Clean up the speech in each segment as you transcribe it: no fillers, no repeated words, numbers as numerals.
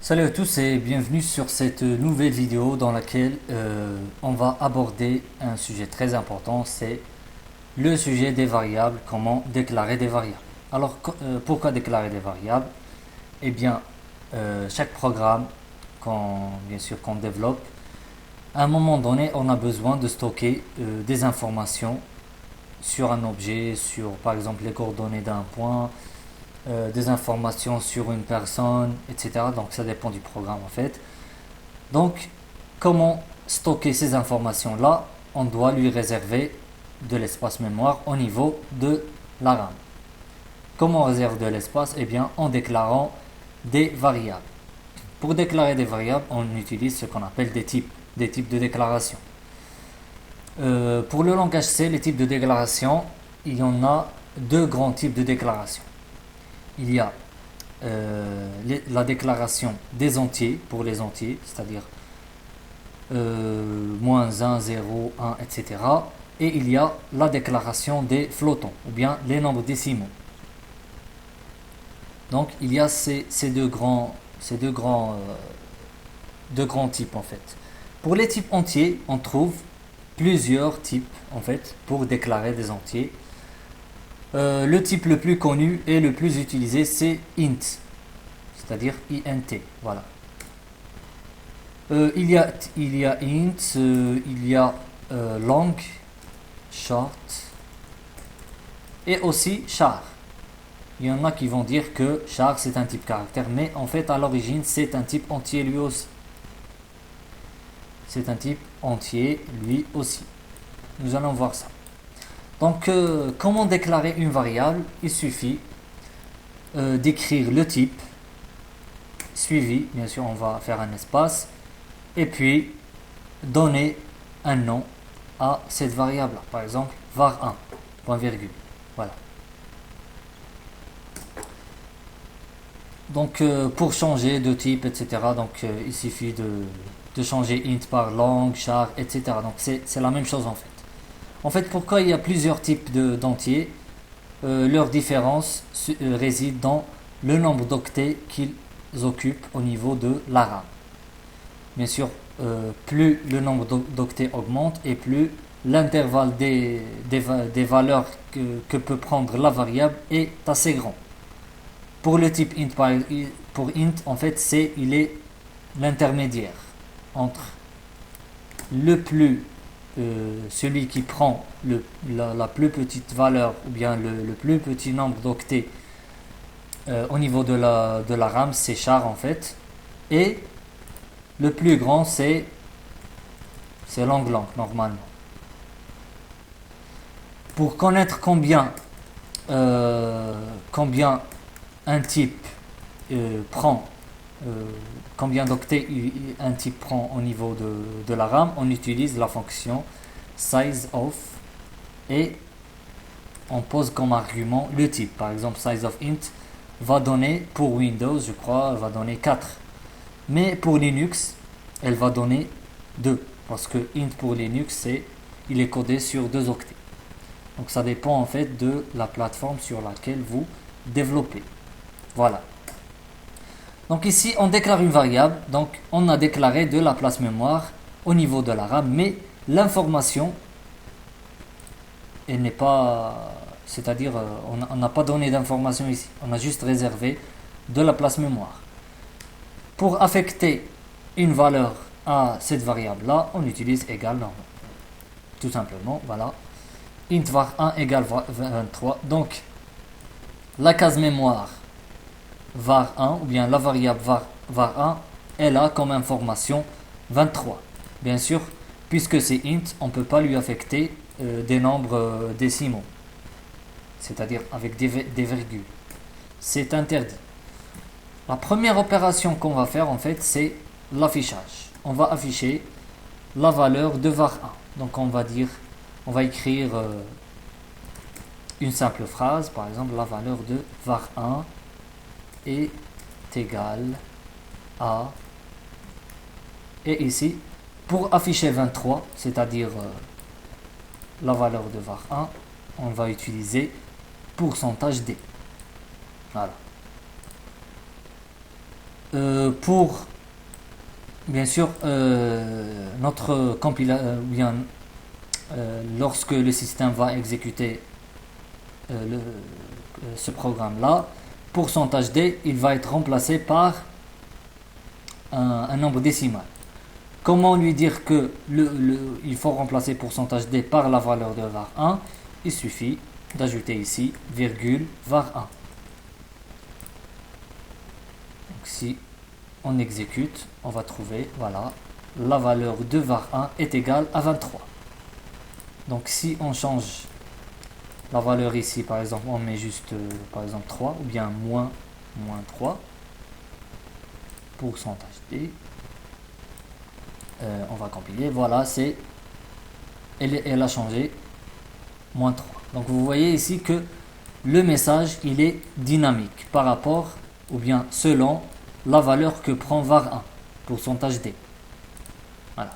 Salut à tous et bienvenue sur cette nouvelle vidéo dans laquelle on va aborder un sujet très important, c'est le sujet des variables, comment déclarer des variables. Alors pourquoi déclarer des variables? Eh bien, chaque programme bien sûr qu'on développe, à un moment donné, on a besoin de stocker des informations sur un objet, sur par exemple les coordonnées d'un point, des informations sur une personne, etc. Donc ça dépend du programme en fait. Donc comment stocker ces informations-là? On doit lui réserver de l'espace mémoire au niveau de la RAM. Comment on réserve de l'espace? Eh bien en déclarant des variables. Pour déclarer des variables, on utilise ce qu'on appelle des types de déclaration. Pour le langage C, les types de déclaration, il y en a deux grands types de déclaration. Il y a la déclaration des entiers pour les entiers, c'est-à-dire moins 1, 0, 1, etc. Et il y a la déclaration des flottants, ou bien les nombres décimaux. Donc il y a deux grands types en fait. Pour les types entiers, on trouve plusieurs types en fait pour déclarer des entiers. Le type le plus connu et le plus utilisé, c'est int, c'est-à-dire int. Voilà. Il y a int, il y a long, short et aussi char. Il y en a qui vont dire que char c'est un type caractère, mais en fait à l'origine c'est un type entier lui aussi. C'est un type entier lui aussi. Nous allons voir ça. Donc comment déclarer une variable? Il suffit d'écrire le type, suivi, bien sûr on va faire un espace, et puis donner un nom à cette variable là. Par exemple var1, point virgule. Voilà. Donc pour changer de type, etc. Donc il suffit de changer int par long, char, etc. Donc c'est la même chose en fait. En fait, pourquoi il y a plusieurs types d'entiers? Leur différence réside dans le nombre d'octets qu'ils occupent au niveau de la RAM. Bien sûr, plus le nombre d'octets augmente et plus l'intervalle des valeurs que peut prendre la variable est assez grand. Pour le type int, pour int, en fait, il est l'intermédiaire entre celui qui prend la plus petite valeur ou bien le plus petit nombre d'octets au niveau de la RAM, c'est char en fait, et le plus grand c'est long normalement. Pour connaître combien un type prend, combien d'octets un type prend au niveau de la RAM, on utilise la fonction sizeOf et on pose comme argument le type. Par exemple, sizeOfInt va donner, pour Windows, je crois, va donner 4. Mais pour Linux, elle va donner 2. Parce que int pour Linux, il est codé sur 2 octets. Donc ça dépend en fait de la plateforme sur laquelle vous développez. Voilà. Donc ici, on déclare une variable. Donc on a déclaré de la place mémoire au niveau de la RAM, mais l'information, elle n'est pas... C'est-à-dire, on n'a pas donné d'information ici. On a juste réservé de la place mémoire. Pour affecter une valeur à cette variable-là, on utilise égal, tout simplement, voilà. Int var1 égale 23. Donc, la case mémoire var1, ou bien la variable var1, elle a comme information 23. Bien sûr, puisque c'est int, on ne peut pas lui affecter des nombres décimaux, c'est-à-dire avec des virgules. C'est interdit. La première opération qu'on va faire en fait, c'est l'affichage. On va afficher la valeur de var1. Donc on va écrire une simple phrase, par exemple la valeur de var1 est égale à, et ici pour afficher 23, c'est-à-dire la valeur de var1, on va utiliser pourcentage %d. Voilà. Pour bien sûr notre bien lorsque le système va exécuter ce programme là, pourcentage d il va être remplacé par un nombre décimal. Comment lui dire que il faut remplacer pourcentage d par la valeur de var1? Il suffit d'ajouter ici virgule var1. Donc si on exécute, on va trouver, voilà, la valeur de var1 est égale à 23. Donc si on change la valeur ici, par exemple, on met juste par exemple 3 ou bien moins 3 pourcentage d. On va compiler, voilà, elle a changé, moins 3. Donc vous voyez ici que le message il est dynamique par rapport ou bien selon la valeur que prend var1, pourcentage d. Voilà.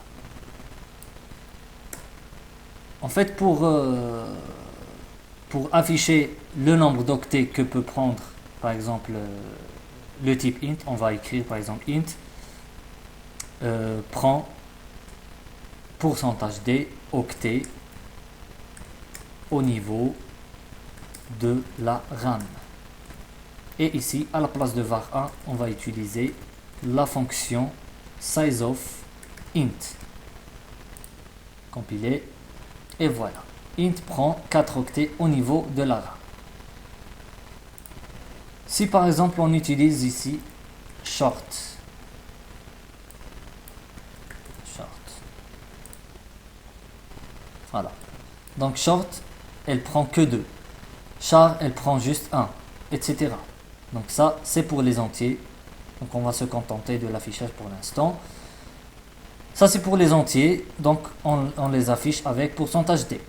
En fait, pour afficher le nombre d'octets que peut prendre par exemple le type int, on va écrire par exemple int prend pourcentage d octets au niveau de la RAM. Et ici, à la place de var1, on va utiliser la fonction sizeOf int. Compiler. Et voilà. Int prend 4 octets au niveau de la RAM. Si par exemple on utilise ici short. Voilà. Donc short, elle prend que 2. Char, elle prend juste 1, etc. Donc ça, c'est pour les entiers. Donc on va se contenter de l'affichage pour l'instant. Ça, c'est pour les entiers. Donc on les affiche avec pourcentage d.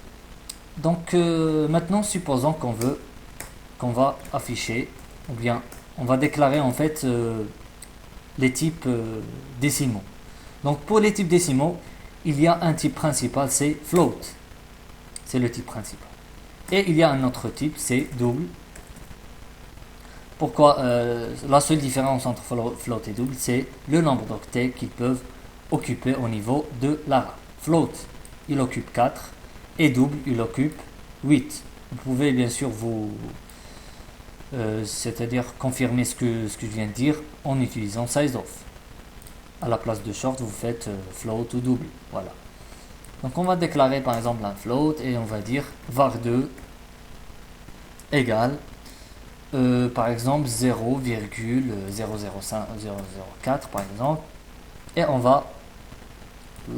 Donc maintenant, supposons qu'on va afficher, ou bien on va déclarer en fait les types décimaux. Donc pour les types décimaux, il y a un type principal, c'est float. C'est le type principal. Et il y a un autre type, c'est double. Pourquoi la seule différence entre float et double, c'est le nombre d'octets qu'ils peuvent occuper au niveau de la RAM. Float, il occupe 4 et double, il occupe 8. Vous pouvez bien sûr c'est-à-dire confirmer ce que je viens de dire en utilisant sizeOf. À la place de short, vous faites float ou double. Voilà. Donc on va déclarer par exemple un float et on va dire var2 égale par exemple 0,005004 par exemple, et on va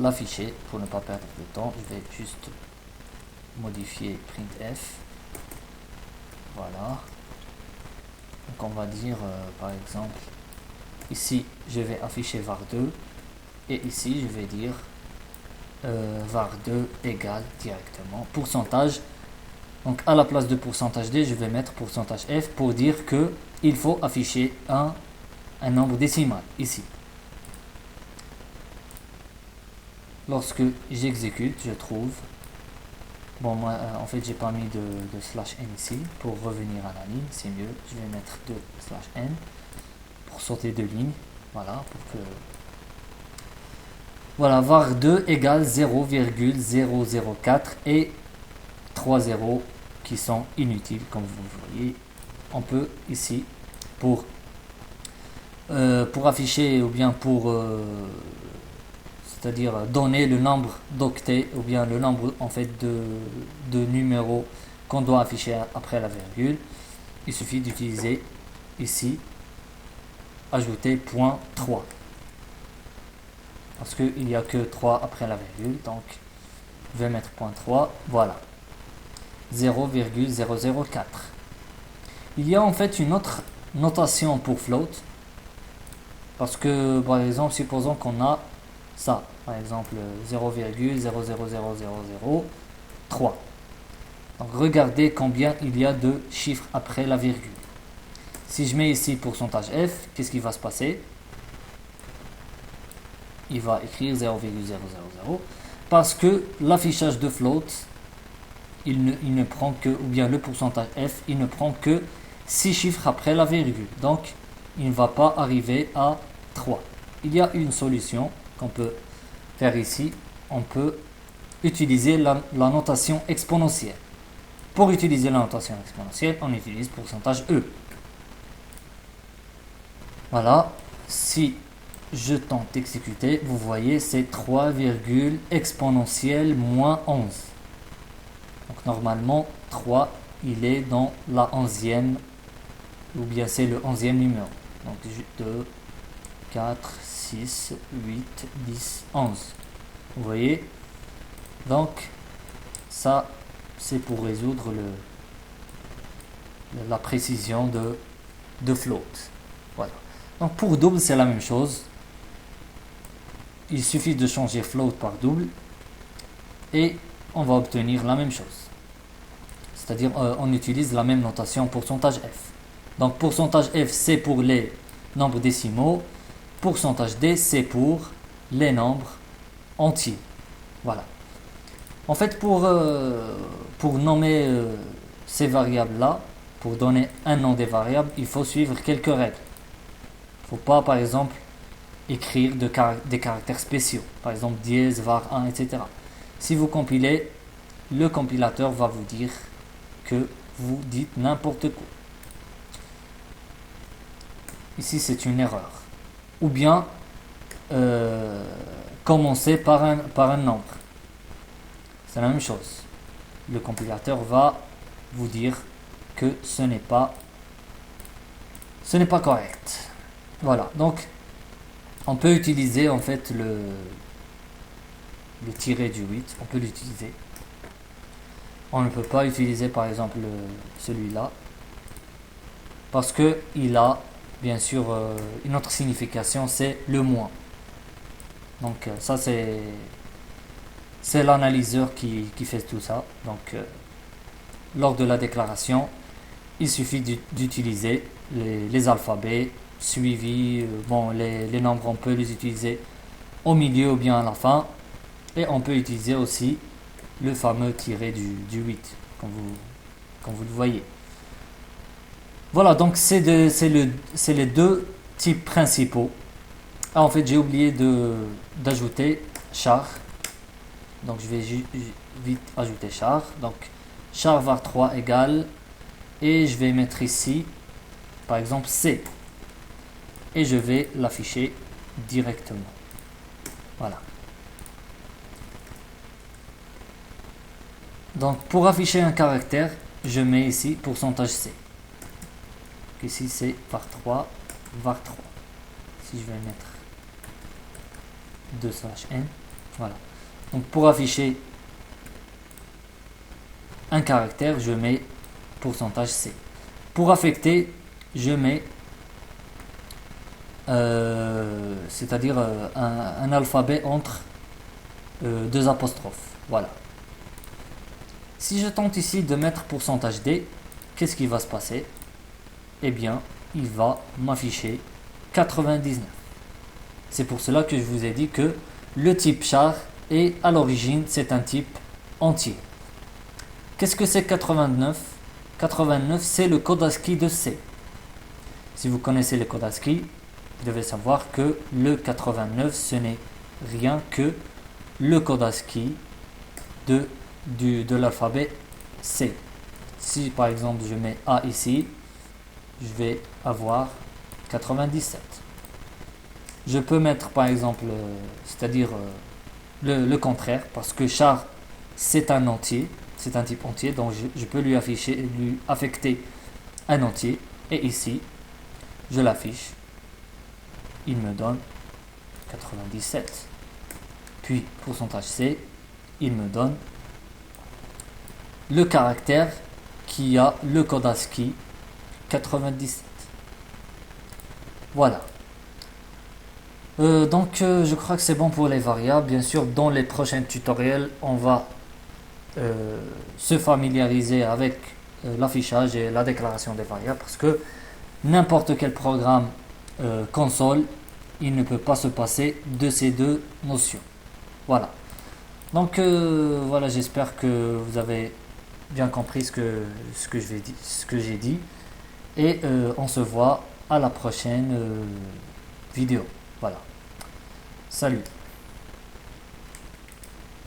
l'afficher pour ne pas perdre de temps. Je vais juste modifier printf. Voilà. Donc on va dire par exemple ici je vais afficher var2 et ici je vais dire var2 égale directement pourcentage. Donc à la place de pourcentage d, je vais mettre pourcentage f pour dire que il faut afficher un nombre décimal ici. Lorsque j'exécute, je trouve, bon moi en fait j'ai pas mis de slash n ici pour revenir à la ligne, c'est mieux. Je vais mettre 2 slash n pour sauter de ligne. Voilà, pour que voilà, var2 égale 0,004 et 3 zéros qui sont inutiles comme vous le voyez. On peut ici pour afficher ou bien pour c'est-à-dire donner le nombre d'octets ou bien le nombre en fait de numéros qu'on doit afficher après la virgule, il suffit d'utiliser ici ajouter point 3 parce qu'il n'y a que 3 après la virgule, donc je vais mettre point 3, voilà, 0,004. Il y a en fait une autre notation pour float, parce que par exemple supposons qu'on a ça, par exemple 0,000003. Donc regardez combien il y a de chiffres après la virgule. Si je mets ici pourcentage f, qu'est-ce qui va se passer? Il va écrire 0,000 parce que l'affichage de float il ne prend que, ou bien le pourcentage f, il ne prend que 6 chiffres après la virgule. Donc il ne va pas arriver à 3. Il y a une solution qu'on peut faire ici. On peut utiliser la notation exponentielle. Pour utiliser la notation exponentielle, on utilise pourcentage E. Voilà, si je tente d'exécuter, vous voyez, c'est 3, exponentielle moins 11. Donc normalement, 3, il est dans la 11e, ou bien c'est le 11e numéro. Donc 2, 4, 6, 8, 10, 11. Vous voyez? Donc, ça, c'est pour résoudre la précision de float. Voilà. Donc, pour double, c'est la même chose. Il suffit de changer float par double et on va obtenir la même chose. C'est-à-dire, on utilise la même notation pourcentage F. Donc, pourcentage F, c'est pour les nombres décimaux. Pourcentage D, c'est pour les nombres entiers. Voilà. En fait, pour nommer ces variables-là, pour donner un nom des variables, il faut suivre quelques règles. Il ne faut pas, par exemple, écrire des caractères spéciaux. Par exemple, dièse, var 1, etc. Si vous compilez, le compilateur va vous dire que vous dites n'importe quoi. Ici, c'est une erreur. Ou bien, commencer par un nombre. C'est la même chose. Le compilateur va vous dire que ce n'est pas correct. Voilà. Donc, on peut utiliser en fait le tiré du 8. On peut l'utiliser. On ne peut pas utiliser par exemple celui-là parce que il a bien sûr une autre signification, c'est le moins. Donc ça c'est l'analyseur qui fait tout ça. Donc lors de la déclaration, il suffit d'utiliser les alphabets suivis. Les nombres, on peut les utiliser au milieu ou bien à la fin. Et on peut utiliser aussi le fameux tiré du 8, comme vous le voyez. Voilà, donc c'est les deux types principaux. Ah, en fait, j'ai oublié d'ajouter char. Donc, je vais vite ajouter char. Donc, char var 3 égale. Et je vais mettre ici, par exemple, C. Et je vais l'afficher directement. Voilà. Donc, pour afficher un caractère, je mets ici pourcentage C. Donc, ici, c'est var 3. Si je vais mettre 2/n. Voilà. Donc, pour afficher un caractère, je mets pourcentage C. Pour affecter, je mets c'est-à-dire un alphabet entre deux apostrophes. Voilà. Si je tente ici de mettre pourcentage D, qu'est-ce qui va se passer? Eh bien, il va m'afficher 99. C'est pour cela que je vous ai dit que le type char est à l'origine, c'est un type entier. Qu'est-ce que c'est 89? 89, c'est le code ASCII de C. Si vous connaissez le code ASCII, vous devez savoir que le 89, ce n'est rien que le code ASCII de l'alphabet C. Si par exemple je mets A ici, je vais avoir 97. Je peux mettre par exemple, c'est-à-dire le contraire, parce que char c'est un entier, c'est un type entier, donc je peux lui affecter un entier, et ici je l'affiche, il me donne 97. Puis pourcentage C, il me donne le caractère qui a le code ASCII 97. Voilà. Je crois que c'est bon pour les variables. Bien sûr, dans les prochains tutoriels, on va se familiariser avec l'affichage et la déclaration des variables, parce que n'importe quel programme console, il ne peut pas se passer de ces deux notions. Voilà. Donc voilà, j'espère que vous avez bien compris ce que j'ai dit. Et on se voit à la prochaine vidéo. Voilà. Salut.